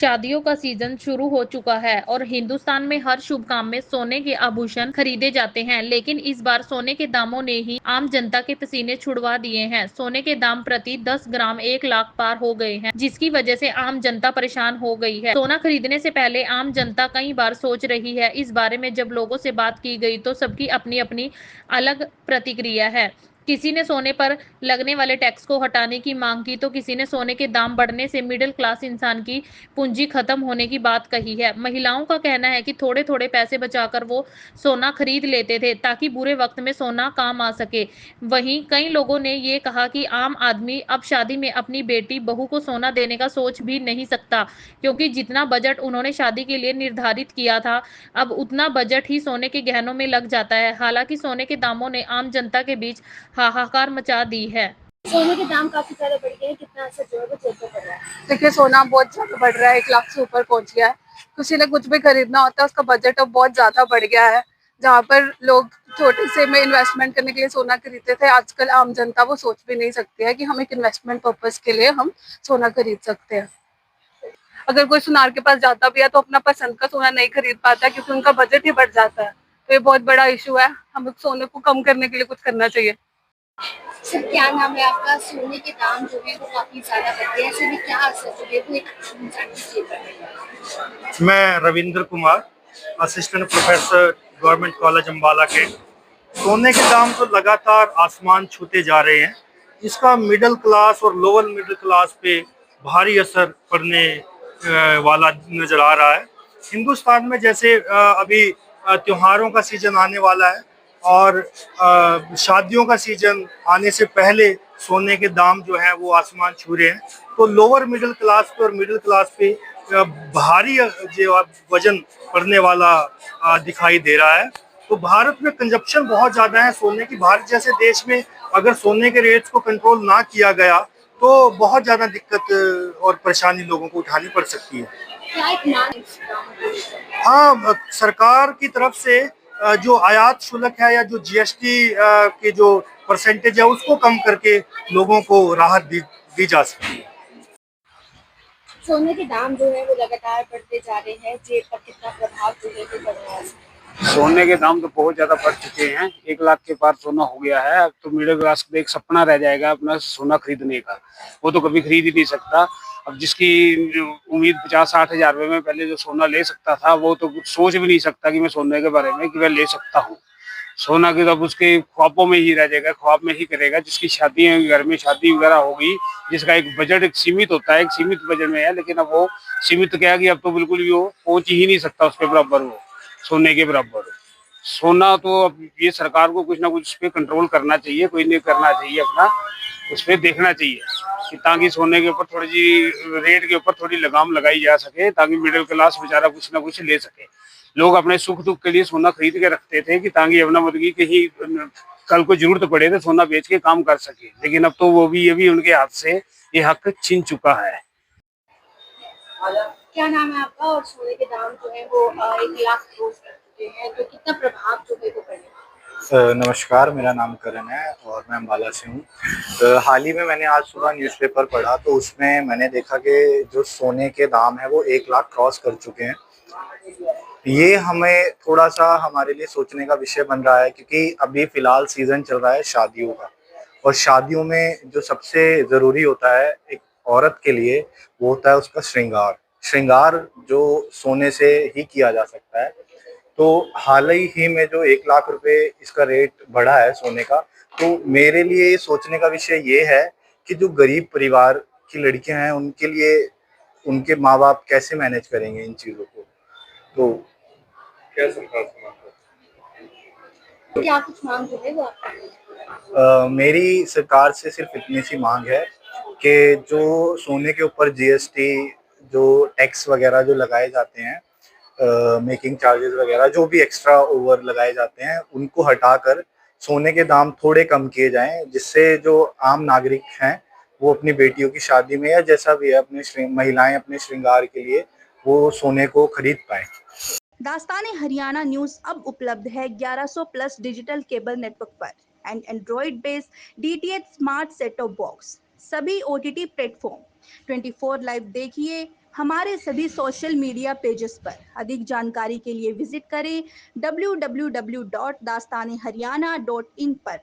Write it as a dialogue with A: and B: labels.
A: शादियों का सीजन शुरू हो चुका है और हिंदुस्तान में हर शुभ काम में सोने के आभूषण खरीदे जाते हैं, लेकिन इस बार सोने के दामों ने ही आम जनता के पसीने छुड़वा दिए हैं। सोने के दाम प्रति 10 ग्राम 1 लाख पार हो गए हैं, जिसकी वजह से आम जनता परेशान हो गई है। सोना खरीदने से पहले आम जनता कई बार सोच रही है। इस बारे में जब लोगों से बात की गई तो सबकी अपनी अपनी अलग प्रतिक्रिया है। किसी ने सोने पर लगने वाले टैक्स को हटाने की मांग की तो किसी ने सोने के दाम बढ़ने से मिडिल क्लास इंसान की पूंजी खत्म होने की बात कही है। महिलाओं का कहना है कि थोड़े थोड़े पैसे बचाकर वो सोना खरीद लेते थे ताकि बुरे वक्त में सोना काम आ सके। वहीं कई लोगों ने ये कहा कि आम आदमी अब शादी में अपनी बेटी बहू को सोना देने का सोच भी नहीं सकता, क्योंकि जितना बजट उन्होंने शादी के लिए निर्धारित किया था, अब उतना बजट ही सोने के गहनों में लग जाता है। हालांकि सोने के दामों ने आम जनता के बीच हाहाकार मचा दी है।
B: सोने के दाम काफी ज्यादा बढ़ गए हैं, कितना असर जो है वो जेब पर पड़ रहा है? देखिए, सोना बहुत ज्यादा बढ़ रहा है, 1 लाख से ऊपर पहुंच गया है। किसी ने कुछ भी खरीदना होता है उसका बजट अब बहुत ज्यादा बढ़ गया है। जहाँ पर लोग छोटे से में इन्वेस्टमेंट करने के लिए सोना खरीदते थे, आजकल आम जनता वो सोच भी नहीं सकती है कि हम एक इन्वेस्टमेंट पर्पज के लिए हम सोना खरीद सकते हैं। अगर कोई सुनार के पास जाता भी है तो अपना पसंद का सोना नहीं खरीद पाता क्योंकि उनका बजट ही बढ़ जाता है। तो ये बहुत बड़ा इशू है, हमें सोने को कम करने के लिए कुछ करना चाहिए। सर, क्या नाम है आपका? सोने के दाम जो है वो काफी ज्यादा बढ़ गए हैं, ऐसे में क्या असर जो है वो एक इंसान की जेब पर पड़ रहा है?
C: मैं Ravindra Kumar, assistant professor government college Ambala के। सोने के दाम तो लगातार आसमान छूते जा रहे हैं। इसका मिडिल क्लास और लोअर मिडिल क्लास पे भारी असर पड़ने वाला नजर आ रहा है। हिंदुस्तान में जैसे अभी त्योहारों का सीजन आने वाला है और शादियों का सीजन आने से पहले सोने के दाम जो है वो आसमान छू रहे हैं, तो लोअर मिडिल क्लास पे और मिडिल क्लास पे भारी जो वजन पड़ने वाला दिखाई दे रहा है। तो भारत में कंजप्शन बहुत ज्यादा है सोने की। भारत जैसे देश में अगर सोने के रेट्स को कंट्रोल ना किया गया तो बहुत ज्यादा दिक्कत और परेशानी लोगों को उठानी पड़ सकती है। हाँ, सरकार की तरफ से जो आयात शुल्क है या जो जीएसटी के जो परसेंटेज है उसको कम करके लोगों को राहत दी जा सकती है।
B: सोने के दाम जो है वो लगातार बढ़ते जा रहे हैं, जेब पर कितना प्रभाव जो है वो पड़ रहा है?
D: सोने के दाम तो बहुत ज्यादा बढ़ चुके हैं। 1 लाख के पार सोना हो गया है। अब तो मिडिल क्लास का एक सपना रह जाएगा अपना सोना खरीदने का, वो तो कभी खरीद ही नहीं सकता। अब जिसकी उम्मीद 50-60 हजार रुपए में पहले जो सोना ले सकता था, वो तो कुछ सोच भी नहीं सकता कि मैं सोने के बारे में कि मैं ले सकता हूँ। सोना की तो अब उसके ख्वाबों में ही रह जाएगा, ख्वाब में ही करेगा। जिसकी शादी घर में शादी वगैरह होगी, जिसका एक बजट एक सीमित होता है, एक सीमित बजट में है, लेकिन अब वो सीमित क्या है कि अब तो बिल्कुल भी वो पहुंच ही नहीं सकता उसके बराबर, वो सोने के बराबर। सोना तो अब ये सरकार को कुछ ना कुछ उस पर कंट्रोल करना चाहिए, कोई नहीं करना चाहिए अपना, उस पर देखना चाहिए कि ताकि सोने के ऊपर थोड़ी सी रेट के ऊपर थोड़ी लगाम लगाई जा सके, ताकि मिडिल क्लास बेचारा कुछ ना कुछ ले सके। लोग अपने सुख दुख के लिए सोना खरीद के रखते थे कि ताकि अपना मतलब की कहीं कल को जरूरत पड़े तो सोना बेच के काम कर सके, लेकिन अब तो वो भी ये भी उनके हाथ से ये हक छीन चुका है।
B: क्या नाम है आपका? और सोने के दाम जो है वो 1 लाख क्रॉस कर चुके हैं, तो कितना प्रभाव जो है वो पड़ेगा?
E: नमस्कार, मेरा नाम करण है और मैं अम्बाला से हूँ। हाल ही में मैंने आज सुबह न्यूज़पेपर पढ़ा तो उसमें मैंने देखा कि जो सोने के दाम है वो 1 लाख क्रॉस कर चुके हैं। ये हमें थोड़ा सा हमारे लिए सोचने का विषय बन रहा है, क्योंकि अभी फ़िलहाल सीज़न चल रहा है शादियों का, और शादियों में जो सबसे ज़रूरी होता है एक औरत के लिए, वो होता है उसका श्रृंगार। श्रृंगार जो सोने से ही किया जा सकता है। तो हाल ही में जो 1 लाख रुपए इसका रेट बढ़ा है सोने का, तो मेरे लिए सोचने का विषय ये है कि जो गरीब परिवार की लड़कियां हैं उनके लिए उनके माँ बाप कैसे मैनेज करेंगे इन चीज़ों को। तो क्या सरकार से मांग
B: क्या कुछ मांग जो है वो आपका?
E: मेरी सरकार से सिर्फ इतनी सी मांग है कि जो सोने के ऊपर जीएसटी, जो टैक्स वगैरह जो लगाए जाते हैं, मेकिंग चार्जेस वगैरह जो भी एक्स्ट्रा ओवर लगाए जाते हैं, उनको हटाकर सोने के दाम थोड़े कम किए जाएं, जिससे जो आम नागरिक हैं वो अपनी बेटियों की शादी में या जैसा भी है अपने महिलाएं अपने श्रृंगार के लिए वो सोने को खरीद पाएं।
F: दास्तान-ए हरियाणा न्यूज़ अब उपलब्ध है 1100 प्लस डिजिटल केबल नेटवर्क पर and Android based DTH smart set top box, सभी ओटीटी प्लेटफॉर्म। 24 लाइव देखिए, हमारे सभी सोशल मीडिया पेजेस पर। अधिक जानकारी के लिए विजिट करें www.dastaneharyana.in पर।